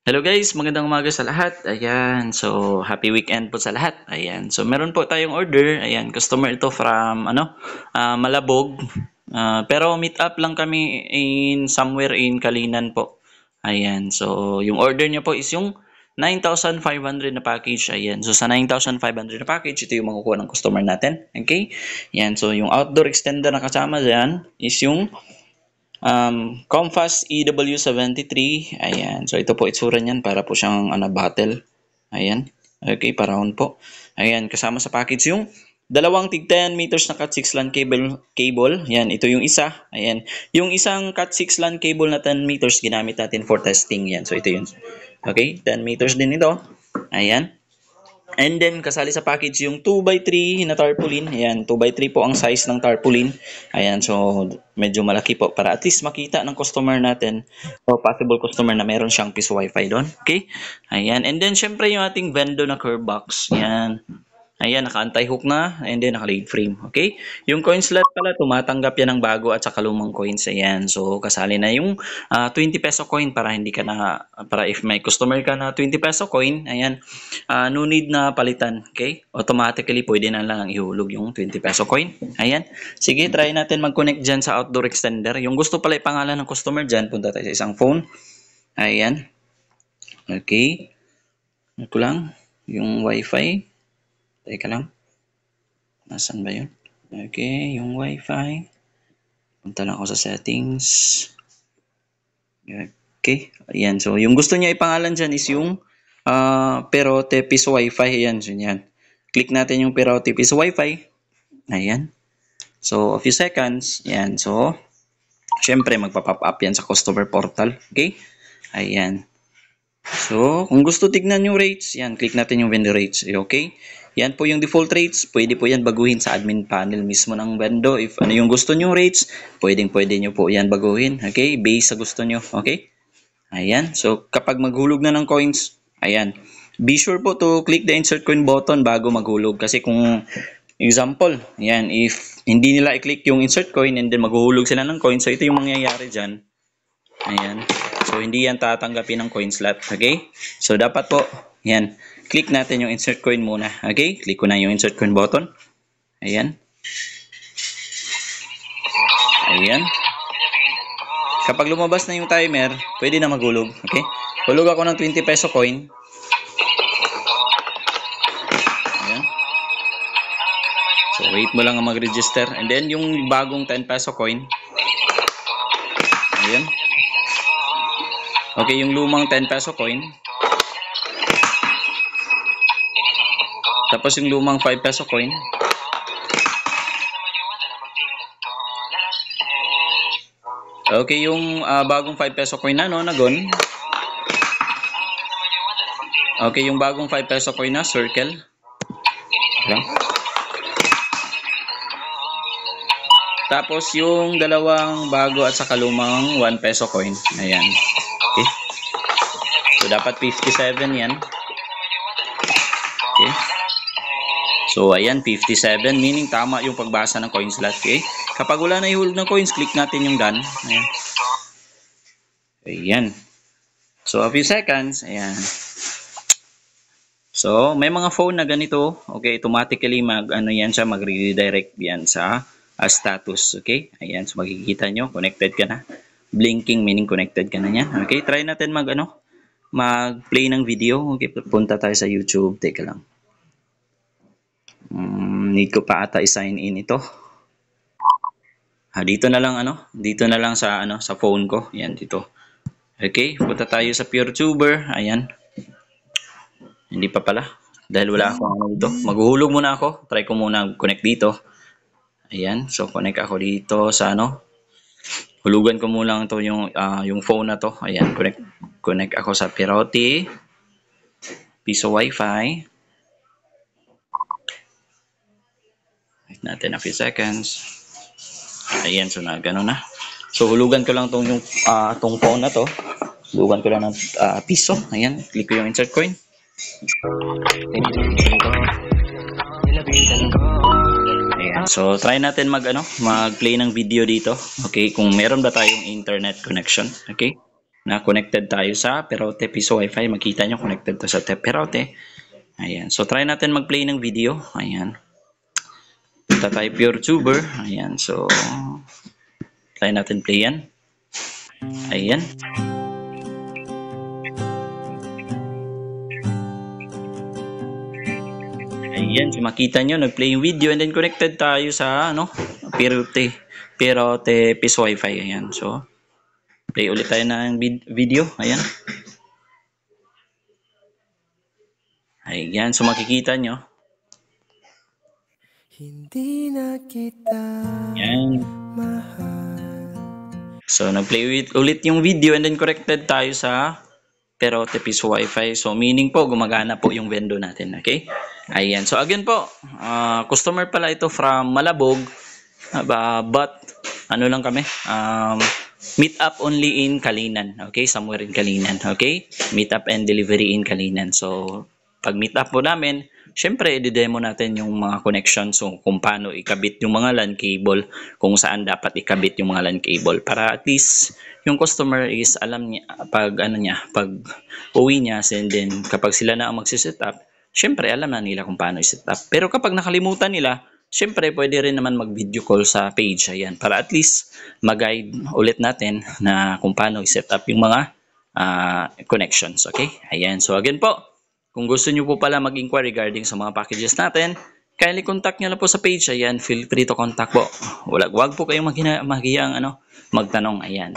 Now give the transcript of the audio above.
Hello guys, magandang umaga sa lahat. Ayan, so happy weekend po sa lahat. Ayan, so meron po tayong order. Ayan, customer ito from Malabog. Pero meet up lang kami in somewhere in Kalinan po. Ayan, so yung order niya po is yung 9,500 na package. Ayan, so sa 9,500 na package, ito yung makukuha ng customer natin. Okay? Ayan, so yung outdoor extender na kasama dyan is yung Comfast EW73. Ayan. So, ito po itsura niyan para po siyang bottle. Ayan. Okay, para round po. Ayan, kasama sa package yung dalawang tig 10 meters na Cat 6 LAN cable. Ayan, ito yung isa. Ayan. Yung isang Cat 6 LAN cable na 10 meters ginamit natin for testing. Yan. So, ito yun. Okay, 10 meters din ito. Ayan. And then, kasali sa package yung 2x3 na tarpaulin. Ayan, 2x3 po ang size ng tarpaulin. Ayan, so medyo malaki po para at least makita ng customer natin o possible customer na meron siyang piso wifi doon. Okay? Ayan, and then syempre yung ating Vendo na curve box. Ayan. Ayan, naka-anti-hook na and then naka-lead frame. Okay? Yung coin slot pala, tumatanggap yan ng bago at saka lumang coins. Ayan. So, kasali na yung 20 peso coin para hindi ka na, para if may customer ka na 20 peso coin, ayan, no need na palitan. Okay? Automatically, pwede na lang ihulog yung 20 peso coin. Ayan. Sige, try natin mag-connect dyan sa outdoor extender. Yung gusto pala ipangalan ng customer dyan, punta tayo sa isang phone. Ayan. Okay. Ito lang. Yung wifi. Teka lang. Nasaan ba yun? Okay, yung wifi. Punta lang ako sa settings. Okay. Ayan. So, yung gusto niya ipangalan dyan is yung Perote Piso Wifi. Ayan. So, yan. Click natin yung Perote Piso Wifi. Ayan. So, a few seconds. Ayan. So, syempre, magpa-pop up yan sa customer portal. Okay? Ayan. So, kung gusto tignan yung rates, yan, click natin yung vendor rates. Okay? Yan po yung default rates. Pwede po yan baguhin sa admin panel mismo ng Vendo. If ano yung gusto nyo rates, pwede nyo po yan baguhin. Okay? Base sa gusto nyo. Okay? Ayan. So, kapag maghulog na ng coins, ayan. Be sure po to click the insert coin button bago maghulog. Kasi kung example, ayan, if hindi nila i-click yung insert coin and then maghuhulog sila ng coin, so ito yung mangyayari dyan. Ayan. So, hindi yan tatanggapin ng coin slot. Okay? So, dapat po, ayan, click natin yung insert coin muna. Okay? Click ko na yung insert coin button. Ayan. Ayan. Kapag lumabas na yung timer, pwede na maghulog. Okay? Hulog ako ng 20 peso coin. Ayan. So, wait mo lang ang mag-register. And then, yung bagong 10 peso coin. Ayan. Okay, yung lumang 10 peso coin. Tapos yung lumang 5 peso coin. Okay, yung bagong 5 peso coin na, no, nagon. Okay, yung bagong 5 peso coin na, circle. Okay. Tapos yung dalawang bago at saka lumang 1 peso coin. Ayan. Okay. So, dapat 57 yan. Okay. So, ayan, 57, meaning tama yung pagbasa ng coin slot. Okay? Kapag wala na ihulog ng coins, click natin yung done. Ayan. Ayan. So, a few seconds. Ayan. So, may mga phone na ganito. Okay, automatically yan siya, mag-redirect yan sa status. Okay? Ayan, so makikita nyo, connected ka na. Blinking, meaning connected ka na yan. Okay, try natin mag-play ng video. Okay, punta tayo sa YouTube. Teka lang. Need ko pa ata i-sign in ito. Dito na lang dito na lang sa sa phone ko. Yan dito. Okay, punta tayo sa PureTuber. Ayan. Hindi pa pala dahil wala akong dito. Maghuhulog muna ako. Try ko muna connect dito. Ayan, so connect ako dito sa Hulugan ko muna to yung phone na to. Ayan, connect ako sa Perote Piso Wi-Fi. Wait natin a few seconds. Ayan, so gano'n na. So hulugan ko lang tong phone na to. Hulugan ko lang ng piso. Ayan, click ko yung insert coin. Ayan, so try natin mag-play ng video dito. Okay, kung meron ba tayong internet connection. Okay? na connected tayo sa Perote Piso Wi-Fi. Makita nyo connected to sa Perote. Ayan. So, try natin mag-play ng video. Ayan. Punta tayo Pure Tuber. Ayan. So, try natin play yan. Ayan. Ayan, so makita nyo, nag-play yung video and then connected tayo sa, Perote Piso Wi-Fi. Ayan, so, play ulit tayo ng video. Ayan. Ayan, so makikita nyo. Hindi na kita Ayan. mahal. So, nag-play ulit yung video and then connected tayo sa Perote Piso Wi-Fi. So, meaning po, gumagana po yung window natin. Okay? Ayan. So, again po, customer pala ito from Malabog. But, ano lang kami, meet up only in Kalinan. Okay? Somewhere in Kalinan. Okay? Meet up and delivery in Kalinan. So, pag meet up po namin, syempre, i-demo natin yung mga connections. So, kung paano ikabit yung mga LAN cable, kung saan dapat ikabit yung mga LAN cable. Para at least, yung customer is alam niya, pag uwi niya, and then kapag sila na ang magsiset up, syempre, alam na nila kung paano i-set up. Pero kapag nakalimutan nila, syempre, pwede rin naman mag-video call sa page. Ayan, para at least mag-guide ulit natin na kung paano i-set up yung mga connections. Okay? Ayan. So, again po, kung gusto nyo po pala mag-inquire regarding sa mga packages natin, kindly contact nyo na po sa page. Ayan, feel free to contact po. Wag po kayong maghiyang magtanong. Ayan.